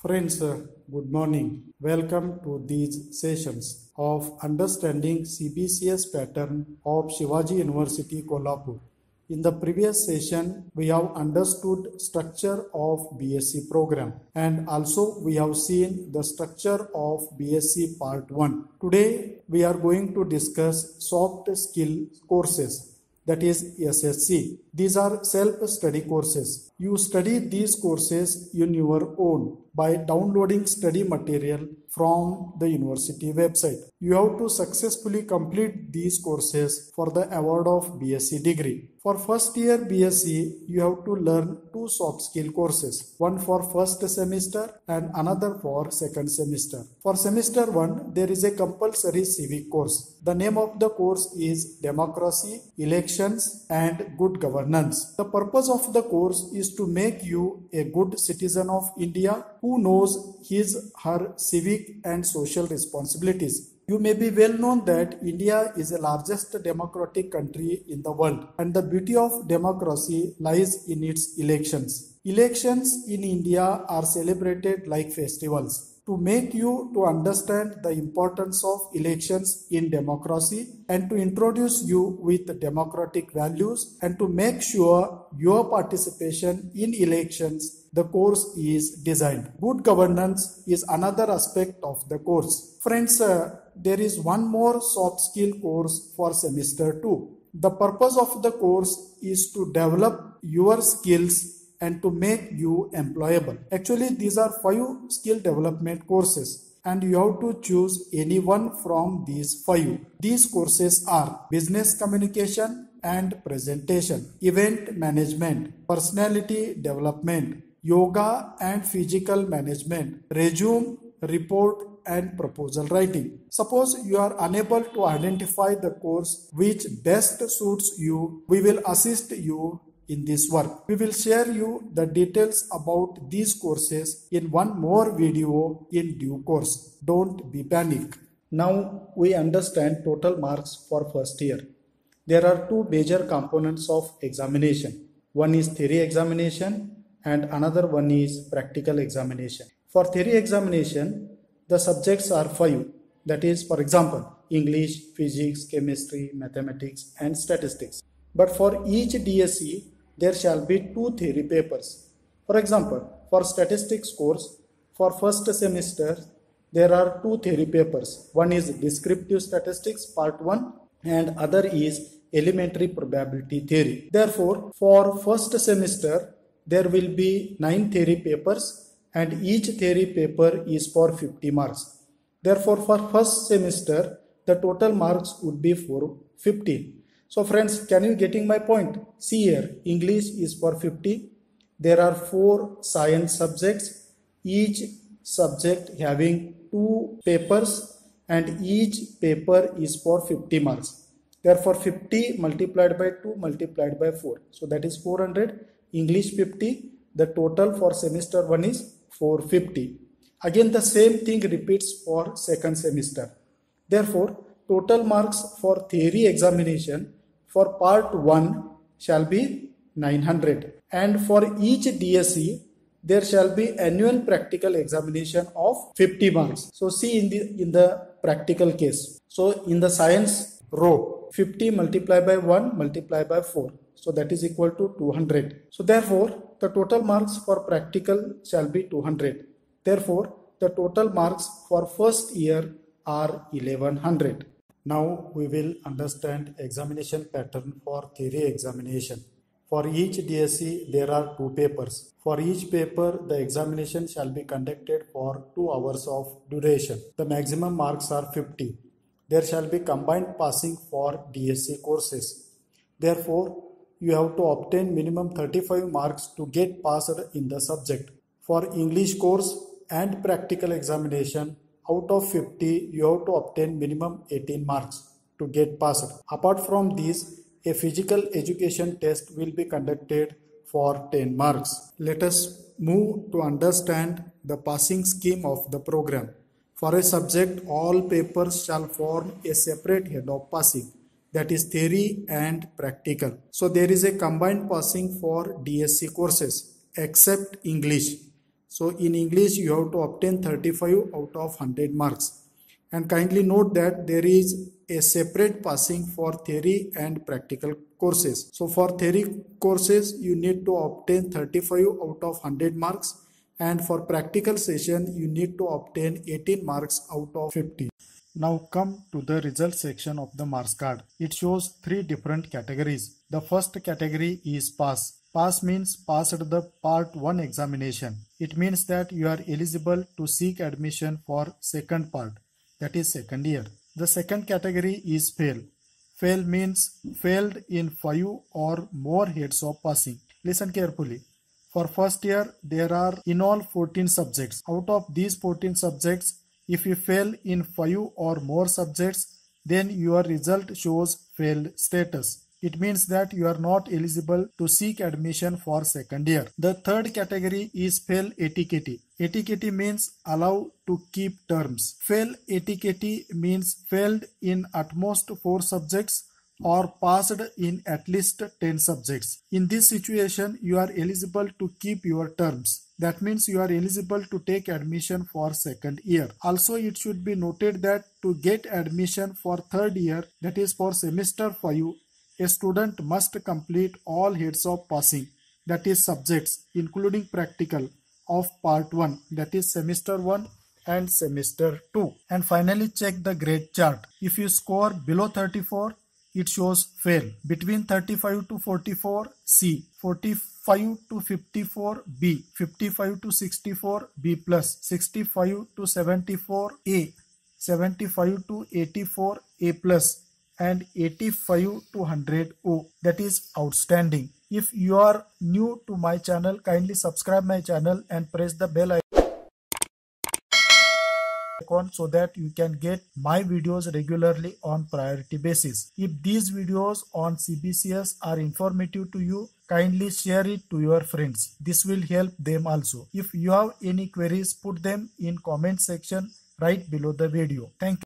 Friends, good morning. Welcome to these sessions of Understanding CBCS Pattern of Shivaji University, Kolhapur. In the previous session, we have understood structure of BSc program and also we have seen the structure of BSc Part 1. Today, we are going to discuss soft skill courses, that is SSC. These are self-study courses. You study these courses in your own by downloading study material from the university website. You have to successfully complete these courses for the award of BSc degree. For first year BSc, you have to learn two soft skill courses, one for first semester and another for second semester. For semester 1, there is a compulsory civic course. The name of the course is Democracy, Elections and Good Governance. The purpose of the course is to make you a good citizen of India who knows her civic and social responsibilities. You may be well known that India is the largest democratic country in the world, and the beauty of democracy lies in its elections. Elections in India are celebrated like festivals. To make you to understand the importance of elections in democracy and to introduce you with democratic values and to make sure your participation in elections, the course is designed. Good governance is another aspect of the course. Friends, there is one more soft skill course for semester 2. The purpose of the course is to develop your skills and to make you employable. Actually, these are 5 skill development courses and you have to choose any one from these 5. These courses are business communication and presentation, event management, personality development, yoga and physical management, resume, report and proposal writing. Suppose you are unable to identify the course which best suits you, we will assist you in this work. We will share you the details about these courses in one more video in due course. Don't be panic. Now we understand total marks for first year. There are 2 major components of examination. One is theory examination and another one is practical examination. For theory examination, the subjects are 5. That is, for example, English, Physics, Chemistry, Mathematics and Statistics. But for each DSC, there shall be 2 theory papers. For example, for statistics course, for first semester, there are 2 theory papers. One is descriptive statistics part 1 and other is elementary probability theory. Therefore, for first semester, there will be 9 theory papers and each theory paper is for 50 marks. Therefore, for first semester, the total marks would be for 50. So friends, can you getting my point? See here, English is for 50. There are 4 science subjects, each subject having 2 papers and each paper is for 50 marks. Therefore, 50 multiplied by 2 multiplied by 4. So that is 400. English 50. The total for semester 1 is 450. Again, the same thing repeats for second semester. Therefore, total marks for theory examination for part 1 shall be 900 and for each DSC there shall be annual practical examination of 50 marks. So see in the practical case. So in the science row, 50 multiplied by 1 multiplied by 4. So that is equal to 200. So therefore the total marks for practical shall be 200. Therefore the total marks for first year are 1100. Now we will understand examination pattern for theory examination. For each DSC there are 2 papers. For each paper the examination shall be conducted for 2 hours of duration. The maximum marks are 50. There shall be combined passing for DSC courses. Therefore, you have to obtain minimum 35 marks to get passed in the subject. For English course and practical examination, out of 50, you have to obtain minimum 18 marks to get passed. Apart from these, a physical education test will be conducted for 10 marks. Let us move to understand the passing scheme of the program. For a subject, all papers shall form a separate head of passing, that is theory and practical. So there is a combined passing for DSC courses except English. So in English you have to obtain 35 out of 100 marks. And kindly note that there is a separate passing for theory and practical courses. So for theory courses you need to obtain 35 out of 100 marks, and for practical session you need to obtain 18 marks out of 50. Now come to the result section of the marks card. It shows 3 different categories. The first category is pass. Pass means passed the part 1 examination. It means that you are eligible to seek admission for second part, that is second year. The second category is fail. Fail means failed in 5 or more heads of passing. Listen carefully. For first year there are in all 14 subjects. Out of these 14 subjects, if you fail in 5 or more subjects, then your result shows failed status. It means that you are not eligible to seek admission for second year. The third category is fail etiquette. Etiquette means allow to keep terms. Fail etiquette means failed in at most 4 subjects or passed in at least 10 subjects. In this situation, you are eligible to keep your terms. That means you are eligible to take admission for second year. Also, it should be noted that to get admission for third year, that is for semester 5, a student must complete all heads of passing, that is subjects, including practical, of part 1, that is semester 1 and semester 2. And finally, check the grade chart. If you score below 34, it shows fail. Between 35 to 44, C. 45 to 54, B. 55 to 64, B+. 65 to 74, A. 75 to 84, A+. And 85 to 100, O. That is outstanding. If you are new to my channel, kindly subscribe my channel and press the bell icon so that you can get my videos regularly on priority basis. If these videos on CBCS are informative to you, kindly share it to your friends. This will help them also. If you have any queries, put them in comment section right below the video. Thank you.